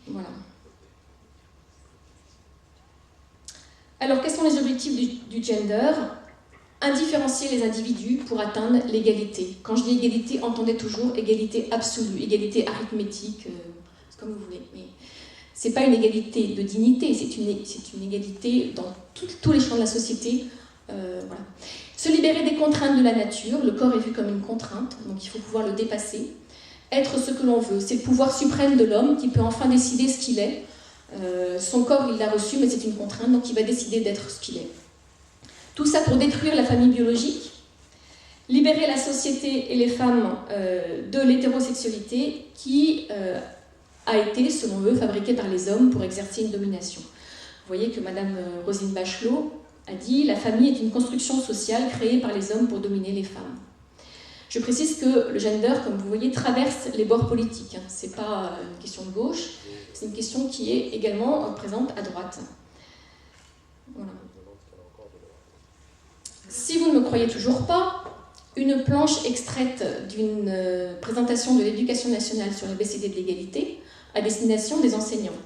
Voilà. Alors, quels sont les objectifs du gender? Indifférencier les individus pour atteindre l'égalité. Quand je dis égalité, entendez toujours égalité absolue, égalité arithmétique, c'est comme vous voulez. Mais ce n'est pas une égalité de dignité, c'est une égalité dans tous les champs de la société. Voilà. Se libérer des contraintes de la nature, le corps est vu comme une contrainte, donc il faut pouvoir le dépasser. Être ce que l'on veut, c'est le pouvoir suprême de l'homme qui peut enfin décider ce qu'il est. Son corps, il l'a reçu, mais c'est une contrainte, donc il va décider d'être ce qu'il est. Tout ça pour détruire la famille biologique, libérer la société et les femmes de l'hétérosexualité qui a été, selon eux, fabriquée par les hommes pour exercer une domination. Vous voyez que Madame Roselyne Bachelot a dit « La famille est une construction sociale créée par les hommes pour dominer les femmes ». Je précise que le gender, comme vous voyez, traverse les bords politiques. Ce n'est pas une question de gauche, c'est une question qui est également présente à droite. Voilà. Si vous ne me croyez toujours pas, une planche extraite d'une présentation de l'Éducation nationale sur les BCD de l'égalité à destination des enseignants.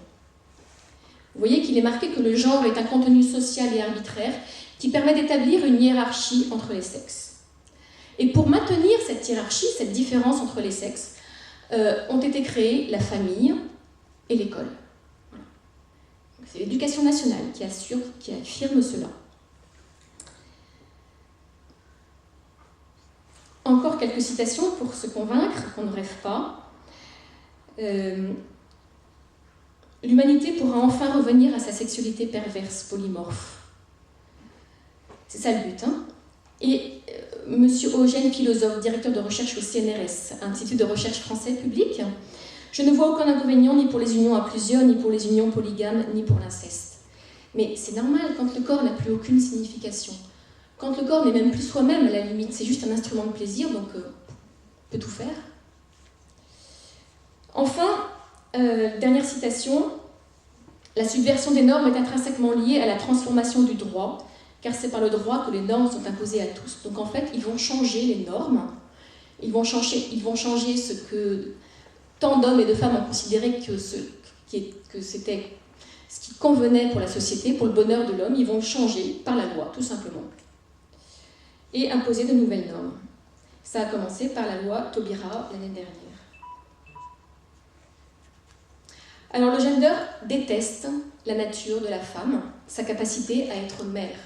Vous voyez qu'il est marqué que le genre est un contenu social et arbitraire qui permet d'établir une hiérarchie entre les sexes. Et pour maintenir cette hiérarchie, cette différence entre les sexes, ont été créées la famille et l'école. Voilà. C'est l'Éducation nationale qui affirme cela. Encore quelques citations pour se convaincre qu'on ne rêve pas. L'humanité pourra enfin revenir à sa sexualité perverse, polymorphe. C'est ça le but. Hein. Et Monsieur Eugène Philosophe, directeur de recherche au CNRS, Institut de recherche français public, je ne vois aucun inconvénient ni pour les unions à plusieurs, ni pour les unions polygames, ni pour l'inceste. Mais c'est normal quand le corps n'a plus aucune signification. Quand le corps n'est même plus soi-même, à la limite, c'est juste un instrument de plaisir, donc on peut tout faire. Enfin, dernière citation, la subversion des normes est intrinsèquement liée à la transformation du droit, car c'est par le droit que les normes sont imposées à tous. Donc en fait, ils vont changer les normes, ils vont changer ce que tant d'hommes et de femmes ont considéré que c'était ce qui convenait pour la société, pour le bonheur de l'homme, ils vont le changer par la loi, tout simplement. Et imposer de nouvelles normes. Ça a commencé par la loi Taubira l'année dernière. Alors le gender déteste la nature de la femme, sa capacité à être mère.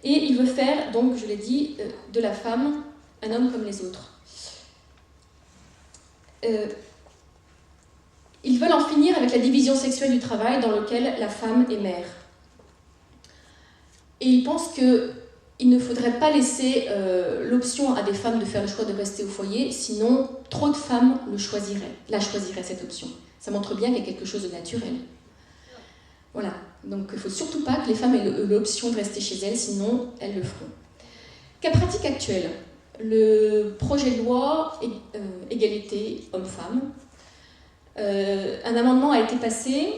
Et il veut faire, donc je l'ai dit, de la femme un homme comme les autres. Ils veulent en finir avec la division sexuelle du travail dans lequel la femme est mère. Et ils pensent qu'il ne faudrait pas laisser l'option à des femmes de faire le choix de rester au foyer, sinon trop de femmes la choisiraient cette option. Ça montre bien qu'il y a quelque chose de naturel. Voilà, donc il ne faut surtout pas que les femmes aient l'option de rester chez elles, sinon elles le feront. Cas pratique actuel, le projet de loi égalité homme-femme, un amendement a été passé,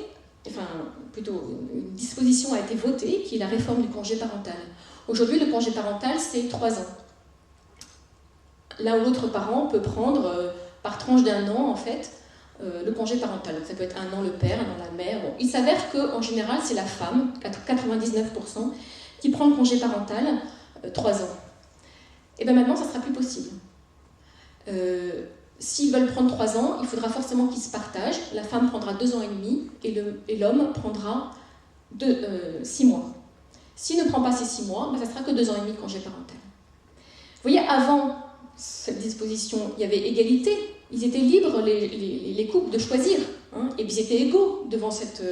enfin plutôt une disposition a été votée, qui est la réforme du congé parental. Aujourd'hui, le congé parental, c'est 3 ans. L'un ou l'autre parent peut prendre, par tranche d'1 an, en fait, le congé parental. Donc, ça peut être 1 an le père, 1 an la mère. Bon, il s'avère qu'en général, c'est la femme, 99%, qui prend le congé parental 3 ans. Et bien maintenant, ça ne sera plus possible. S'ils veulent prendre 3 ans, il faudra forcément qu'ils se partagent. La femme prendra 2 ans et demi et l'homme prendra 6 mois. S'il ne prend pas ces 6 mois, ben ça ne sera que 2 ans et demi de congé parental. Vous voyez, avant cette disposition, il y avait égalité. Ils étaient libres, les couples, de choisir. Hein, et puis ils étaient égaux devant cette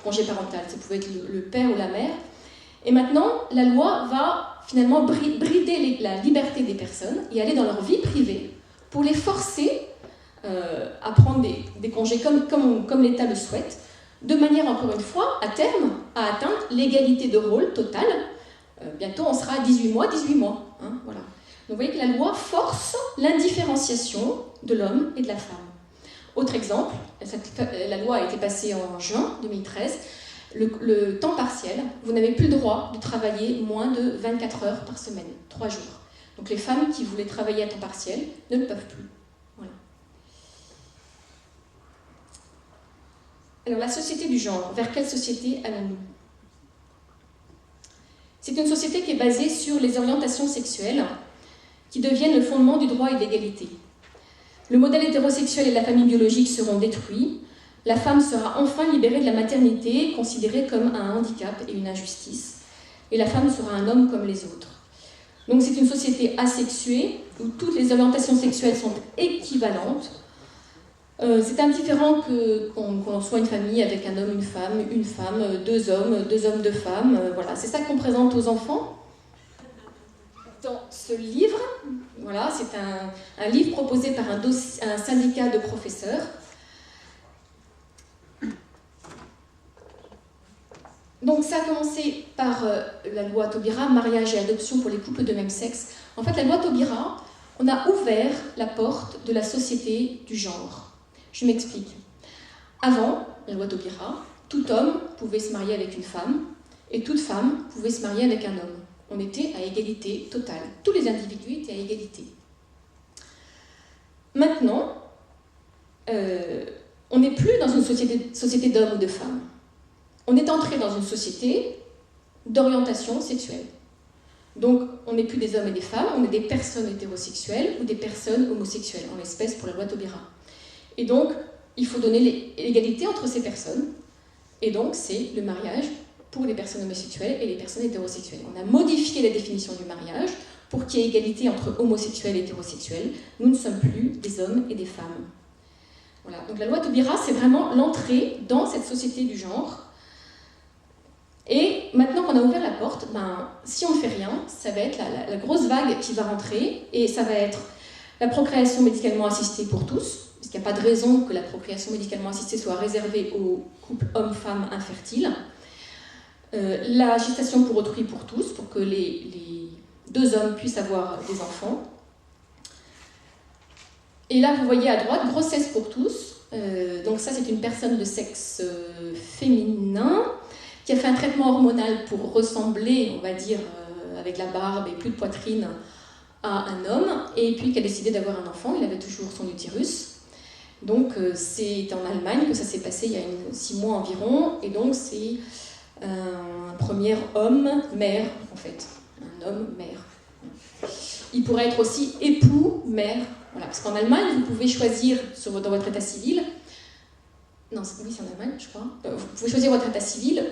congé parental. Ça pouvait être le père ou la mère. Et maintenant, la loi va finalement brider la liberté des personnes et aller dans leur vie privée pour les forcer à prendre des congés comme l'État le souhaite, de manière, encore une fois, à terme, à atteindre l'égalité de rôle totale. Bientôt, on sera à 18 mois. Hein, voilà. Donc vous voyez que la loi force l'indifférenciation de l'homme et de la femme. Autre exemple, la loi a été passée en juin 2013, le temps partiel, vous n'avez plus le droit de travailler moins de 24 heures par semaine, 3 jours. Donc les femmes qui voulaient travailler à temps partiel ne le peuvent plus. Voilà. Alors, la société du genre, vers quelle société allons-nous? C'est une société qui est basée sur les orientations sexuelles qui deviennent le fondement du droit et de l'égalité. Le modèle hétérosexuel et la famille biologique seront détruits. La femme sera enfin libérée de la maternité, considérée comme un handicap et une injustice. Et la femme sera un homme comme les autres. Donc c'est une société asexuée, où toutes les orientations sexuelles sont équivalentes. C'est indifférent qu'on soit une famille avec un homme, une femme, deux hommes, deux femmes. Voilà, c'est ça qu'on présente aux enfants. Dans ce livre, voilà, c'est un livre proposé par un syndicat de professeurs. Donc ça a commencé par la loi Taubira, mariage et adoption pour les couples de même sexe. En fait, la loi Taubira, on a ouvert la porte de la société du genre. Je m'explique. Avant la loi Taubira, tout homme pouvait se marier avec une femme et toute femme pouvait se marier avec un homme. On était à égalité totale. Tous les individus étaient à égalité. Maintenant, on n'est plus dans une société d'hommes ou de femmes. On est entré dans une société d'orientation sexuelle. Donc, on n'est plus des hommes et des femmes, on est des personnes hétérosexuelles ou des personnes homosexuelles, en l'espèce pour la loi Taubira. Et donc, il faut donner l'égalité entre ces personnes. Et donc, c'est le mariage pour les personnes homosexuelles et les personnes hétérosexuelles. On a modifié la définition du mariage pour qu'il y ait égalité entre homosexuels et hétérosexuels. Nous ne sommes plus des hommes et des femmes. Voilà. Donc la loi Taubira, c'est vraiment l'entrée dans cette société du genre. Et maintenant qu'on a ouvert la porte, si on ne fait rien, ça va être la grosse vague qui va rentrer, et ça va être la procréation médicalement assistée pour tous, parce qu'il n'y a pas de raison que la procréation médicalement assistée soit réservée aux couples hommes-femmes infertiles, la gestation pour autrui pour tous, pour que les deux hommes puissent avoir des enfants. Et là, vous voyez à droite, grossesse pour tous. Donc ça, c'est une personne de sexe féminin qui a fait un traitement hormonal pour ressembler, on va dire, avec la barbe et plus de poitrine, à un homme, et puis qui a décidé d'avoir un enfant. Il avait toujours son utérus. Donc c'est en Allemagne que ça s'est passé il y a 6 mois environ, et donc c'est un premier homme-mère, en fait. Un homme-mère. Il pourrait être aussi époux-mère. Voilà, parce qu'en Allemagne, vous pouvez choisir dans votre état civil. Non, oui, c'est en Allemagne, je crois. Vous pouvez choisir votre état civil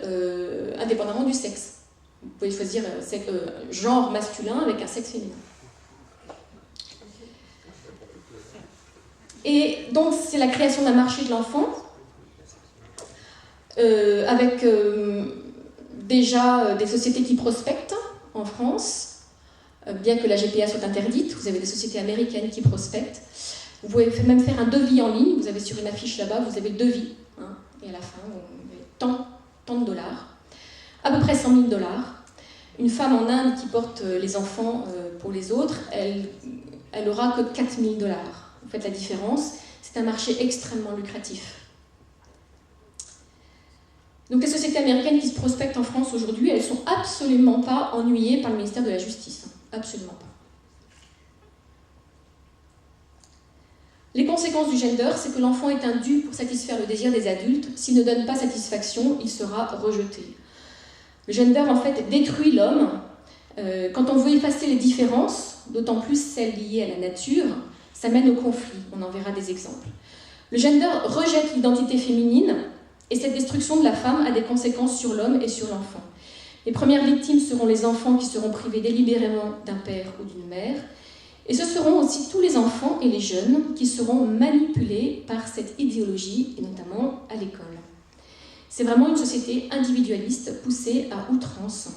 indépendamment du sexe. Vous pouvez choisir genre masculin avec un sexe féminin. Et donc, c'est la création d'un marché de l'enfant, avec déjà des sociétés qui prospectent en France. Bien que la GPA soit interdite, vous avez des sociétés américaines qui prospectent. Vous pouvez même faire un devis en ligne. Vous avez sur une affiche là-bas, vous avez devis. Et à la fin, vous avez tant de dollars. À peu près 100 000 dollars. Une femme en Inde qui porte les enfants pour les autres, elle aura que 4 000 dollars. Vous faites la différence. C'est un marché extrêmement lucratif. Donc les sociétés américaines qui se prospectent en France aujourd'hui, elles ne sont absolument pas ennuyées par le ministère de la Justice. Absolument pas. Les conséquences du gender, c'est que l'enfant est un dû pour satisfaire le désir des adultes. S'il ne donne pas satisfaction, il sera rejeté. Le gender, en fait, détruit l'homme. Quand on veut effacer les différences, d'autant plus celles liées à la nature, ça mène au conflit. On en verra des exemples. Le gender rejette l'identité féminine, et cette destruction de la femme a des conséquences sur l'homme et sur l'enfant. Les premières victimes seront les enfants qui seront privés délibérément d'un père ou d'une mère. Et ce seront aussi tous les enfants et les jeunes qui seront manipulés par cette idéologie, et notamment à l'école. C'est vraiment une société individualiste poussée à outrance.